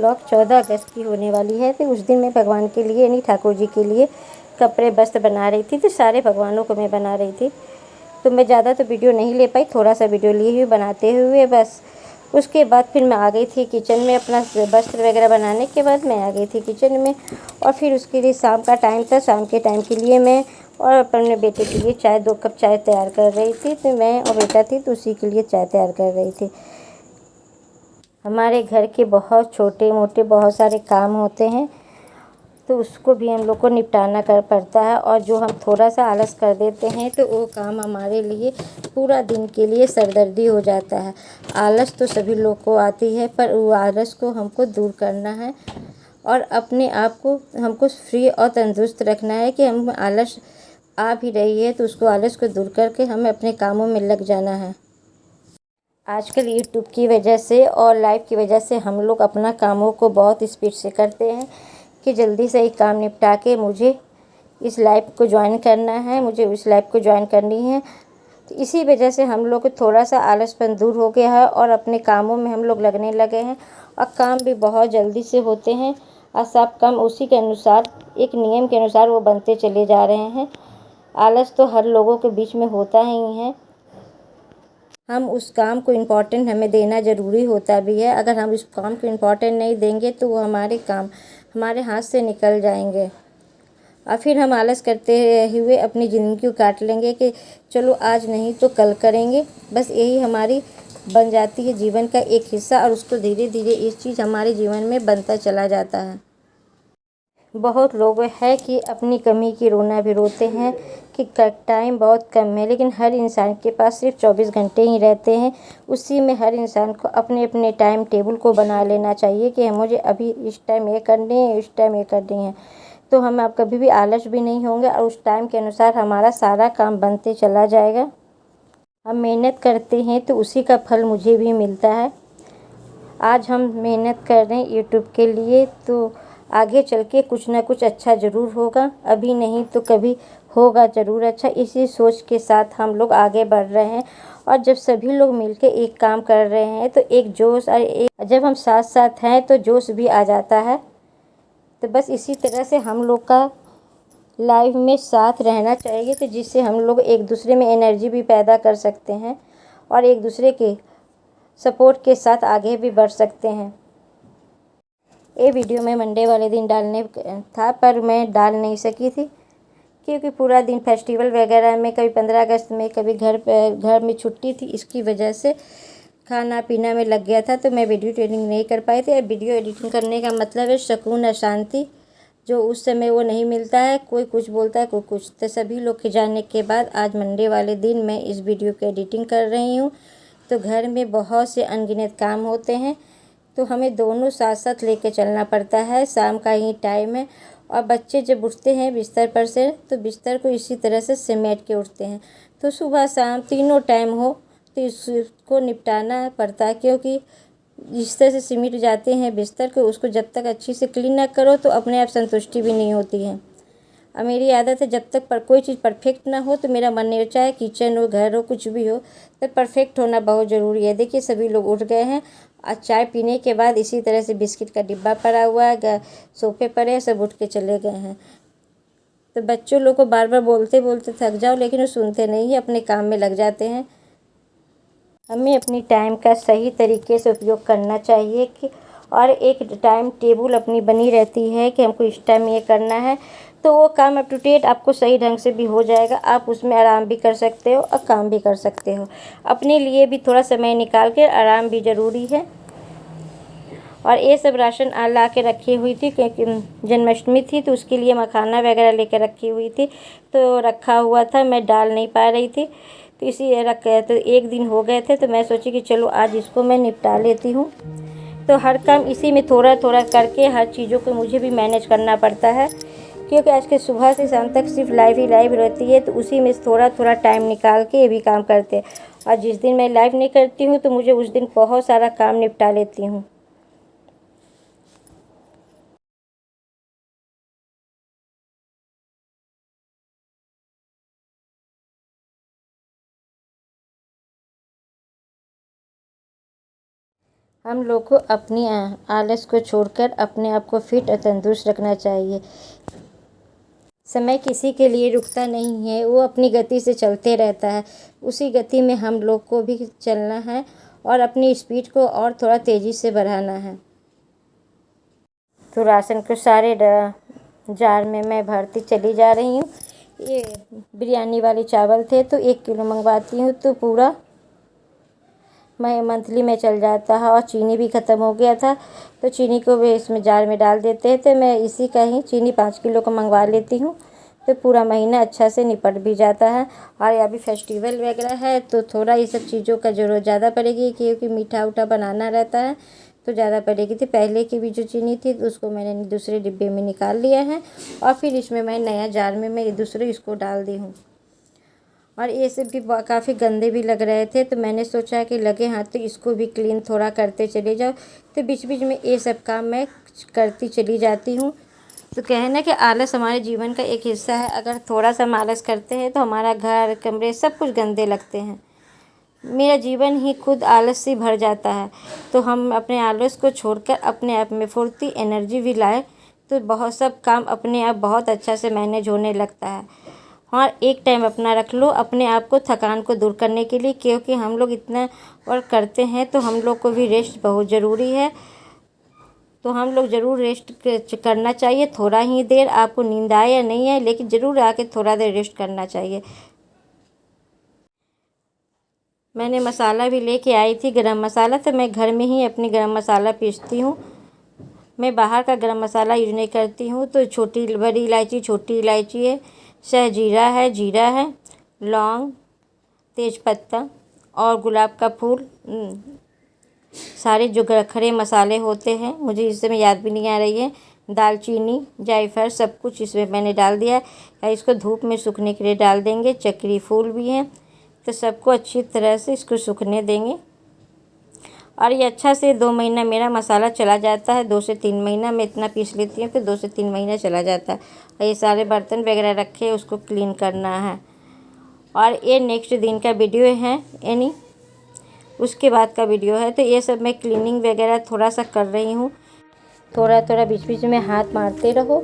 Vlog 14 अगस्त की होने वाली है। तो उस दिन मैं भगवान के लिए यानी ठाकुर जी के लिए कपड़े वस्त्र बना रही थी। तो सारे भगवानों को मैं बना रही थी। तो मैं ज़्यादा तो वीडियो नहीं ले पाई, थोड़ा सा वीडियो लिए हुए बनाते हुए बस। उसके बाद फिर मैं आ गई थी किचन में। अपना वस्त्र वगैरह बनाने के बाद मैं आ गई थी किचन में। और फिर उसके लिए शाम का टाइम था। शाम के टाइम के लिए मैं और अपने बेटे के लिए 2 कप चाय तैयार कर रही थी। तो मैं और बेटा थी तो उसी के लिए चाय तैयार कर रही थी। हमारे घर के बहुत छोटे मोटे बहुत सारे काम होते हैं, तो उसको भी हम लोग को निपटाना कर पड़ता है। और जो हम थोड़ा सा आलस कर देते हैं तो वो काम हमारे लिए पूरा दिन के लिए सरदर्दी हो जाता है। आलस तो सभी लोग को आती है, पर वो आलस को हमको दूर करना है और अपने आप को हमको फ्री और तंदुरुस्त रखना है कि हम आलस आ भी रही है तो उसको आलस को दूर करके हमें अपने कामों में लग जाना है। आजकल यूट्यूब की वजह से और लाइव की वजह से हम लोग अपना कामों को बहुत स्पीड से करते हैं कि जल्दी से एक काम निपटा के मुझे इस लाइव को ज्वाइन करना है, मुझे इस लाइव को ज्वाइन करनी है। तो इसी वजह से हम लोग को थोड़ा सा आलसपन दूर हो गया है और अपने कामों में हम लोग लगने लगे हैं और काम भी बहुत जल्दी से होते हैं और सब काम उसी के अनुसार एक नियम के अनुसार वो बनते चले जा रहे हैं। आलस तो हर लोगों के बीच में होता ही है। हम उस काम को इम्पोर्टेंट हमें देना ज़रूरी होता भी है। अगर हम उस काम को इम्पोर्टेंट नहीं देंगे तो वो हमारे काम हमारे हाथ से निकल जाएंगे और फिर हम आलस करते हुए अपनी ज़िंदगी को काट लेंगे कि चलो आज नहीं तो कल करेंगे। बस यही हमारी बन जाती है जीवन का एक हिस्सा और उसको धीरे धीरे इस चीज़ हमारे जीवन में बनता चला जाता है। बहुत लोग है कि अपनी कमी की रोना भी रोते हैं कि टाइम बहुत कम है, लेकिन हर इंसान के पास सिर्फ 24 घंटे ही रहते हैं। उसी में हर इंसान को अपने अपने टाइम टेबल को बना लेना चाहिए कि मुझे अभी इस टाइम ये करनी है, इस टाइम ये करनी है। तो हम आप कभी भी आलस भी नहीं होंगे और उस टाइम के अनुसार हमारा सारा काम बनते चला जाएगा। हम मेहनत करते हैं तो उसी का फल मुझे भी मिलता है। आज हम मेहनत कर रहे हैं यूट्यूब के लिए, तो आगे चल के कुछ ना कुछ अच्छा ज़रूर होगा। अभी नहीं तो कभी होगा ज़रूर अच्छा। इसी सोच के साथ हम लोग आगे बढ़ रहे हैं और जब सभी लोग मिलके एक काम कर रहे हैं तो एक जोश और एक जब हम साथ साथ हैं तो जोश भी आ जाता है। तो बस इसी तरह से हम लोग का लाइफ में साथ रहना चाहिए, तो जिससे हम लोग एक दूसरे में एनर्जी भी पैदा कर सकते हैं और एक दूसरे के सपोर्ट के साथ आगे भी बढ़ सकते हैं। ये वीडियो मैं मंडे वाले दिन डालने था पर मैं डाल नहीं सकी थी क्योंकि पूरा दिन फेस्टिवल वगैरह में, कभी 15 अगस्त में, कभी घर में छुट्टी थी, इसकी वजह से खाना पीना में लग गया था तो मैं वीडियो एडिटिंग नहीं कर पाई थी। वीडियो एडिटिंग करने का मतलब है सुकून और शांति, जो उस समय वो नहीं मिलता है। कोई कुछ बोलता है, कोई कुछ। तो सभी लोग के जाने के बाद आज मंडे वाले दिन मैं इस वीडियो की एडिटिंग कर रही हूँ। तो घर में बहुत से अनगिनत काम होते हैं तो हमें दोनों साथ साथ लेके चलना पड़ता है। शाम का ही टाइम है और बच्चे जब उठते हैं बिस्तर पर से तो बिस्तर को इसी तरह से समेट के उठते हैं। तो सुबह शाम तीनों टाइम हो तो इसको निपटाना पड़ता है, क्योंकि जिस तरह से सिमट जाते हैं बिस्तर को, उसको जब तक अच्छी से क्लीन ना करो तो अपने आप संतुष्टि भी नहीं होती है। और मेरी आदत है जब तक कोई चीज़ परफेक्ट ना हो तो मेरा मन नहीं, चाहे किचन हो, घर हो, कुछ भी हो, तो परफेक्ट होना बहुत ज़रूरी है। देखिए सभी लोग उठ गए हैं और चाय पीने के बाद इसी तरह से बिस्किट का डिब्बा पड़ा हुआ है, सोफे पर है, सब उठ के चले गए हैं। तो बच्चों लोग को बार बार बोलते बोलते थक जाओ, लेकिन वो सुनते नहीं है, अपने काम में लग जाते हैं। हमें अपनी टाइम का सही तरीके से उपयोग करना चाहिए कि और एक टाइम टेबल अपनी बनी रहती है कि हमको इस टाइम ये करना है, तो वो काम अप टू डेट आपको सही ढंग से भी हो जाएगा। आप उसमें आराम भी कर सकते हो और काम भी कर सकते हो। अपने लिए भी थोड़ा समय निकाल के आराम भी ज़रूरी है। और ये सब राशन ला के रखी हुई थी क्योंकि जन्माष्टमी थी तो उसके लिए मखाना वगैरह लेकर रखी हुई थी, तो रखा हुआ था, मैं डाल नहीं पा रही थी। तो इसी रख तो एक दिन हो गए थे तो मैं सोची कि चलो आज इसको मैं निपटा लेती हूँ। तो हर काम इसी में थोड़ा थोड़ा करके हर चीज़ों को मुझे भी मैनेज करना पड़ता है, क्योंकि आज के सुबह से शाम तक सिर्फ लाइव ही लाइव रहती है, तो उसी में थोड़ा थोड़ा टाइम निकाल के ये भी काम करते हैं। और जिस दिन मैं लाइव नहीं करती हूँ तो मुझे उस दिन बहुत सारा काम निपटा लेती हूँ। हम लोग को अपनी आलस को छोड़कर अपने आप को फिट और तंदुरुस्त रखना चाहिए। समय किसी के लिए रुकता नहीं है, वो अपनी गति से चलते रहता है। उसी गति में हम लोग को भी चलना है और अपनी स्पीड को और थोड़ा तेज़ी से बढ़ाना है। तो राशन को सारे जार में मैं भरती चली जा रही हूँ। ये बिरयानी वाले चावल थे तो 1 किलो मंगवाती हूँ तो पूरा मैं मंथली में चल जाता है। और चीनी भी ख़त्म हो गया था तो चीनी को भी इसमें जार में डाल देते हैं, तो मैं इसी का ही चीनी 5 किलो का मंगवा लेती हूँ तो पूरा महीना अच्छा से निपट भी जाता है। और अभी फेस्टिवल वगैरह है तो थोड़ा ये सब चीज़ों का ज़रूरत ज़्यादा पड़ेगी, क्योंकि मीठा उठा बनाना रहता है तो ज़्यादा पड़ेगी। तो पहले की भी जो चीनी थी तो उसको मैंने दूसरे डिब्बे में निकाल लिया है और फिर इसमें मैं नया जार में मैं दूसरे इसको डाल दी हूँ। और ये सब भी काफ़ी गंदे भी लग रहे थे तो मैंने सोचा कि लगे हाथ तो इसको भी क्लीन थोड़ा करते चले जाओ। तो बीच बीच में ये सब काम मैं करती चली जाती हूँ। तो कहे ना कि आलस हमारे जीवन का एक हिस्सा है। अगर थोड़ा सा हम आलस करते हैं तो हमारा घर कमरे सब कुछ गंदे लगते हैं। मेरा जीवन ही खुद आलस से भर जाता है। तो हम अपने आलस को छोड़कर अपने आप में फुर्ती एनर्जी भी लाए तो बहुत सब काम अपने आप बहुत अच्छा से मैनेज होने लगता है। और एक टाइम अपना रख लो अपने आप को थकान को दूर करने के लिए, क्योंकि हम लोग इतना वर्क करते हैं तो हम लोग को भी रेस्ट बहुत ज़रूरी है। तो हम लोग ज़रूर रेस्ट करना चाहिए। थोड़ा ही देर आपको नींद आए या नहीं आए लेकिन ज़रूर आके थोड़ा देर रेस्ट करना चाहिए। मैंने मसाला भी लेके आई थी गरम मसाला, तो मैं घर में ही अपनी गरम मसाला पीसती हूँ। मैं बाहर का गरम मसाला यूज़ नहीं करती हूँ। तो बड़ी इलायची, छोटी इलायची है, सहजीरा है, जीरा है, लौंग, तेज़पत्ता और गुलाब का फूल, सारे जो खड़े मसाले होते हैं, मुझे इस समय याद भी नहीं आ रही है, दालचीनी, जायफल, सब कुछ इसमें मैंने डाल दिया है। इसको धूप में सूखने के लिए डाल देंगे। चक्री फूल भी है तो सबको अच्छी तरह से इसको सूखने देंगे। और ये अच्छा से 2 महीना मेरा मसाला चला जाता है। 2 से 3 महीना मैं इतना पीस लेती हूँ कि 2 से 3 महीना चला जाता है। और ये सारे बर्तन वगैरह रखे उसको क्लीन करना है। और ये नेक्स्ट दिन का वीडियो है, यानी उसके बाद का वीडियो है। तो ये सब मैं क्लीनिंग वगैरह थोड़ा सा कर रही हूँ। थोड़ा थोड़ा बीच बीच में हाथ मारते रहो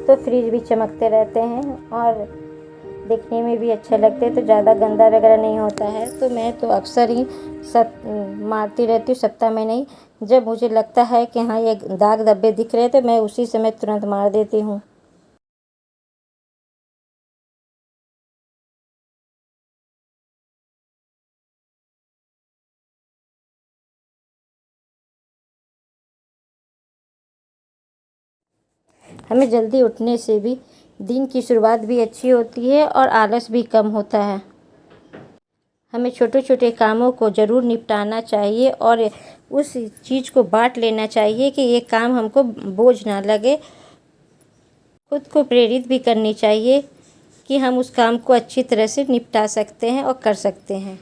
तो फ्रिज भी चमकते रहते हैं और देखने में भी अच्छा लगते हैं, तो ज़्यादा गंदा वगैरह नहीं होता है। तो मैं तो अक्सर ही मारती रहती हूँ, सप्ताह में नहीं। जब मुझे लगता है कि हाँ ये दाग धब्बे दिख रहे हैं तो मैं उसी समय तुरंत मार देती हूँ। हमें जल्दी उठने से भी दिन की शुरुआत भी अच्छी होती है और आलस भी कम होता है। हमें छोटे छोटे कामों को ज़रूर निपटाना चाहिए और उस चीज़ को बांट लेना चाहिए कि ये काम हमको बोझ ना लगे। खुद को प्रेरित भी करनी चाहिए कि हम उस काम को अच्छी तरह से निपटा सकते हैं और कर सकते हैं।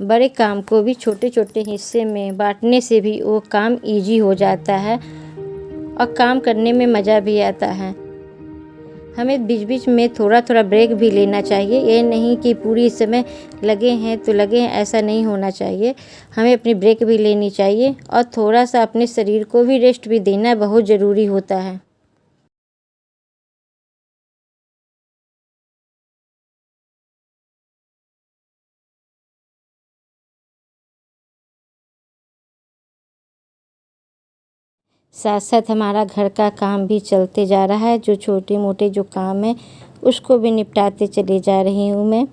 बड़े काम को भी छोटे छोटे हिस्से में बांटने से भी वो काम इजी हो जाता है और काम करने में मज़ा भी आता है। हमें बीच बीच में थोड़ा थोड़ा ब्रेक भी लेना चाहिए। ये नहीं कि पूरी समय लगे हैं तो लगे हैं, ऐसा नहीं होना चाहिए। हमें अपनी ब्रेक भी लेनी चाहिए और थोड़ा सा अपने शरीर को भी रेस्ट भी देना बहुत ज़रूरी होता है। साथ साथ हमारा घर का काम भी चलते जा रहा है। जो छोटे मोटे जो काम है उसको भी निपटाते चले जा रही हूँ मैं।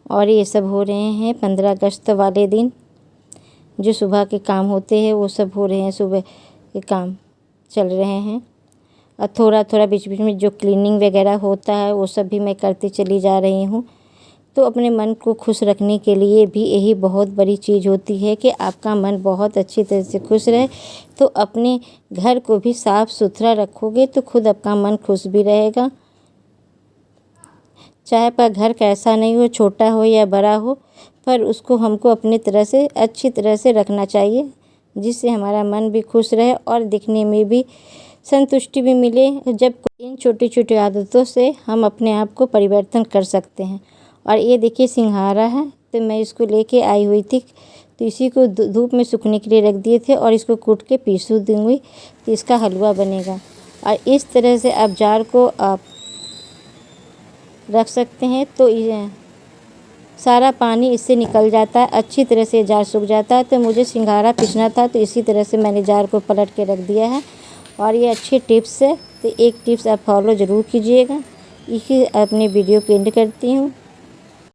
और ये सब हो रहे हैं 15 अगस्त वाले दिन। जो सुबह के काम होते हैं वो सब हो रहे हैं, सुबह के काम चल रहे हैं। और थोड़ा थोड़ा बीच बीच में जो क्लीनिंग वगैरह होता है वो सब भी मैं करती चली जा रही हूँ। तो अपने मन को खुश रखने के लिए भी यही बहुत बड़ी चीज़ होती है कि आपका मन बहुत अच्छी तरह से खुश रहे। तो अपने घर को भी साफ़ सुथरा रखोगे तो खुद आपका मन खुश भी रहेगा। चाहे पर घर कैसा नहीं हो, छोटा हो या बड़ा हो, पर उसको हमको अपनी तरह से अच्छी तरह से रखना चाहिए, जिससे हमारा मन भी खुश रहे और दिखने में भी संतुष्टि भी मिले। जब इन छोटी छोटी आदतों से हम अपने आप को परिवर्तन कर सकते हैं। और ये देखिए सिंघाड़ा है तो मैं इसको लेके आई हुई थी तो इसी को धूप में सूखने के लिए रख दिए थे और इसको कूट के पीस दूँगी तो इसका हलवा बनेगा। और इस तरह से आप जार को आप रख सकते हैं तो ये सारा पानी इससे निकल जाता है, अच्छी तरह से जार सूख जाता है। तो मुझे सिंघाड़ा पीसना था तो इसी तरह से मैंने जार को पलट के रख दिया है। और ये अच्छी टिप्स है, तो एक टिप्स आप फॉलो ज़रूर कीजिएगा। इसी अपने वीडियो को एंड करती हूँ।